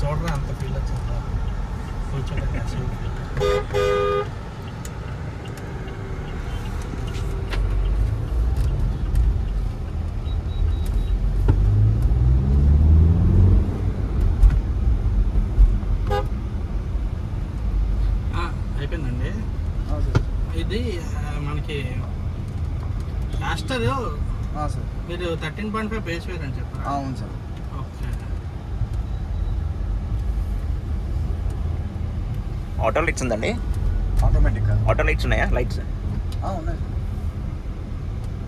చూడరా అంత ఫీల్ వచ్చిందా కూర్చోడానికి అసలు అయిపోయిందండి. ఇది మనకి యాస్టర్ సార్ మీరు 13.5 బేస్ వేర్ అని చెప్పారు. అవును సార్. ఓకే. ఆటో లైట్స్ ఉందండి? ఆటోమేటిక్గా ఆటో లైట్స్ ఉన్నాయా? లైట్స్ ఉన్నాయి.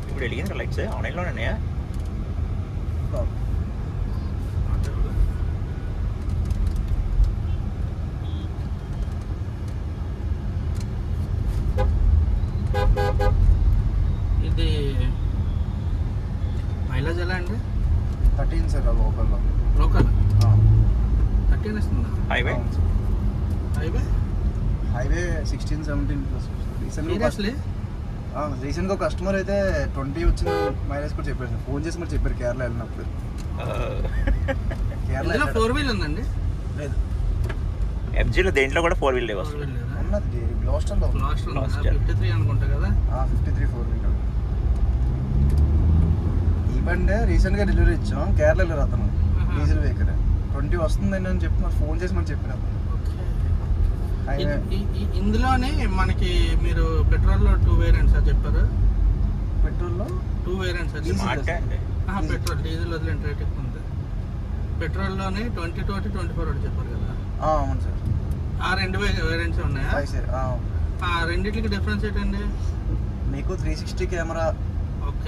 ఇప్పుడు వెలిగింది లైట్స్ ఆన్లైన్లోనే ఉన్నాయా? ఇది మైలేజ్ ఎలా అండి? 13 సార్ లోకల్లో. లోకల్ 13 ఇస్తుందా? Highway highway 16-17 plus. రీసెంట్గా ఒక కస్టమర్ అయితే 20 వచ్చిన మైలేజ్ కూడా చెప్పారు సార్. ఫోన్ చేసి మరి చెప్పారు కేరళ వెళ్ళినప్పుడు. కేరళ 4 వీల్ ఉందండి? లేదు. ఎఫ్జీలో దేంట్లో కూడా 4 వీల్ వస్తుంది. ఉన్నది గ్లోస్టర్లో 53 అనుకుంటా కదా. 53 4 వీల్. ఈ బండే రీసెంట్గా డెలివరీ ఇచ్చాం. కేరళలో అతను డీజిల్ వెహికల్ 20 వస్తుందని అని చెప్పి మరి ఫోన్ చేసి మనం చెప్పిన. ఇందులోనే మనకి మీరు పెట్రోల్లో 2 వేరియంట్స్ అని చెప్పారు. పెట్రోల్లో 2 వేరియంట్స్ పెట్రోల్ డీజిల్ వదిలేంటి రేట్ ఎక్కువ ఉంది. పెట్రోల్లోనే 22 ఒకటి 24 ఒకటి చెప్పారు కదా. అవును సార్. ఆ 2 వేరియంట్స్ ఉన్నాయా? రెండింటికి డిఫరెన్స్ ఏంటండి? మీకు 360 camera,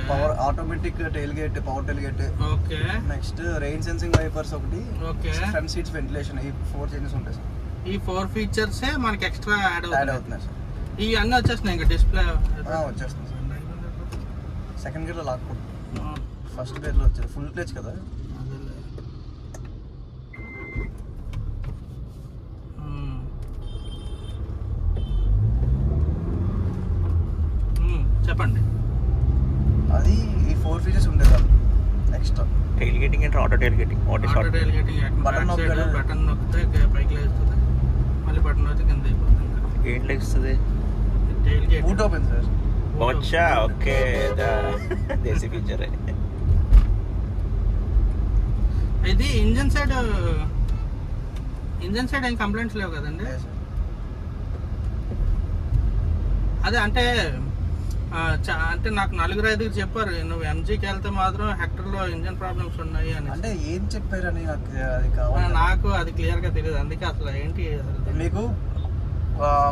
power automatic tile gate, power tile gate. Okay. Next rain sensing wipers ఒకటి. ఓకే. Front seats ventilation. ఈ 4 చేంజెస్ ఉంటాయి సార్. ఈ 4 ఫీచర్స్ మనకి ఎక్స్ట్రా యాడ్ అవుతున్నాయి సార్. ఈ అన్నీ వచ్చేస్తున్నాయి ఇంకా డిస్ప్లే వచ్చేస్తుంది సార్. సెకండ్ గేర్లో లాక్కుంటుంది. ఫస్ట్ గేర్లో వచ్చేది ఫుల్ క్లచ్ కదా. చెప్పండి. అది ఈ 4 ఫీచర్స్ ఉండేది ఎక్స్ట్రా. టైల్ గేటింగ్ అంటే ఆటో టైల్ గేటింగ్. బటన్ నొక్కితే పైకి లేస్తుంది, మళ్ళీ బటన్ నొక్కితే కింద అయిపోతుంది. ఏం లేస్తుంది? Tile gate boot open sir. వచ్చా ఓకే. దేశీ ఫీచర్. ఇది ఇంజన్ సైడ్ ఏం కంప్లైంట్స్ లేవు కదండి? అదే అంటే అంటే నాకు 4-5 చెప్పారు నువ్వు ఎంజీకి వెళ్తే మాత్రం హెక్టర్లో ఇంజన్ ప్రాబ్లమ్స్ ఉన్నాయి అని. అంటే ఏం చెప్పారని నాకు అది కావాలి. నాకు అది క్లియర్గా తెలియదు, అందుకే అసలు ఏంటి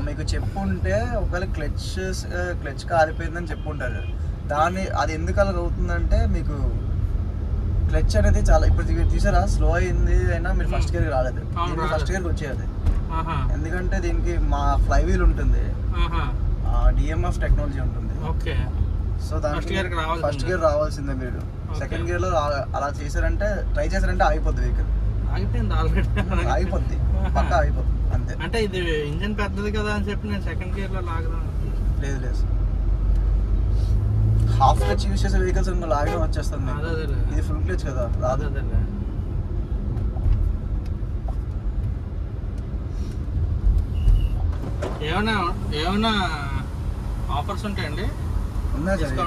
మీకు చెప్పుంటే ఒకవేళ క్లచ్ కాలిపోయిందని చెప్పుంటారు. అది ఎందుకు అలాగ అవుతుందంటే మీకు క్లచ్ అనేది చాలా ఇప్పుడు తీసారా స్లో అయింది అయినా మీరు ఫస్ట్ గేర్కి రాలేదు. ఫస్ట్ గేర్కి వచ్చేది ఎందుకంటే దీనికి మా ఫ్లై వీల్ ఉంటుంది, డిఎంఎఫ్ టెక్నాలజీ ఉంటుంది. ఓకే. సో దానికి ఫస్ట్ గేర్ రావాల్సిందే. మీరు సెకండ్ గేర్లో అలా చేశారంటే ట్రై చేశారంటే ఆగిపోద్ది వెహికల్. అయిపోయింది ఆల్రెడీ. ఆగిపోద్ది, పక్కా ఆగిపోద్ది అంతే. అంటే ఇది ఇంజన్ పెద్దది కదా అని చెప్పి నేను సెకండ్ గేర్లో లాగదాం. లేదు హాఫ్ క్లచ్ యూస్ చేసే వెహికల్స్ లాగడం వచ్చేస్తుంది. ఇది ఫుల్ క్లచ్ కదా రాదు. ఏమైనా ఆఫర్స్ ఉంటాయండి? ఉన్నాయి సార్.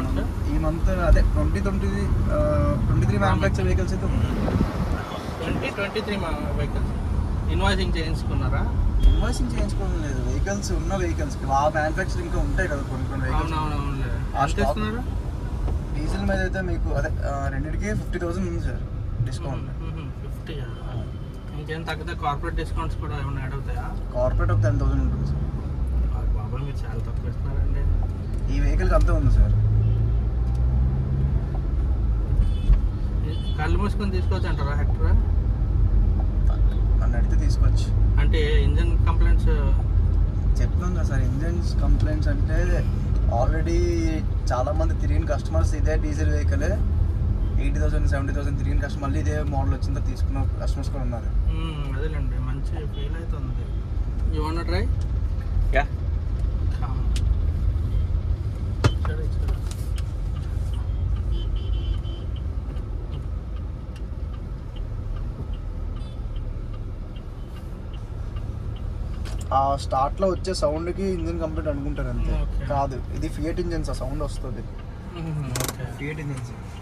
ఈ మంత్ అదే 2023 మ్యానుఫ్యాక్చర్ వెహికల్స్ అయితే ఉన్నాయి. 2023 వెహికల్స్ ఇన్వాయిసింగ్ చేయించుకున్నారా? ఇన్వాయిసింగ్ చేయించుకోవడం లేదు. వెహికల్స్ ఉన్న వెహికల్స్ మ్యానుఫ్యాక్చరింగ్ ఇంకా ఉంటాయి కదా కొన్ని వెహికల్స్. డీజిల్ మీద అయితే మీకు అదే రెండింటికి 50,000 ఉంది సార్ డిస్కౌంట్. 50. ఇంకేం తగ్గితే కార్పొరేట్ డిస్కౌంట్స్ కూడా ఏమైనా యాడ్ అవుతాయా? కార్పొరేట్ ఒక 10,000 ఉంటుంది సార్. బాబా మీరు చాలా తక్కువ ఇస్తున్నారండి. ఈ వెహికల్కి అంతా ఉంది సార్. కళ్ళు మూసుకొని తీసుకోవచ్చు అంటారా హెక్టర్? నన్ను అడిగితే తీసుకోవచ్చు. అంటే ఇంజన్ కంప్లైంట్స్ చెప్తున్నాం కదా సార్. ఇంజన్స్ కంప్లైంట్స్ అంటే ఆల్రెడీ చాలా మంది తిరిగిన కస్టమర్స్ ఇదే డీజిల్ వెహికల్ 80,000 70,000 తిరిగిన కస్టమర్ మళ్ళీ ఇదే మోడల్ వచ్చిందో తీసుకున్న కస్టమర్స్ కూడా ఉన్నారు. అదేలేండి, మంచి ఫీల్ అవుతుంది. You want try? యా. ఆ స్టార్ట్ లో వచ్చే సౌండ్ కి ఇంజిన్ కంప్లీట్ అనుకుంటారు అంతే. Okay. కాదు, ఇది ఫియట్ ఇంజిన్స్, ఆ సౌండ్ వస్తుంది. ఓకే. Fiat engines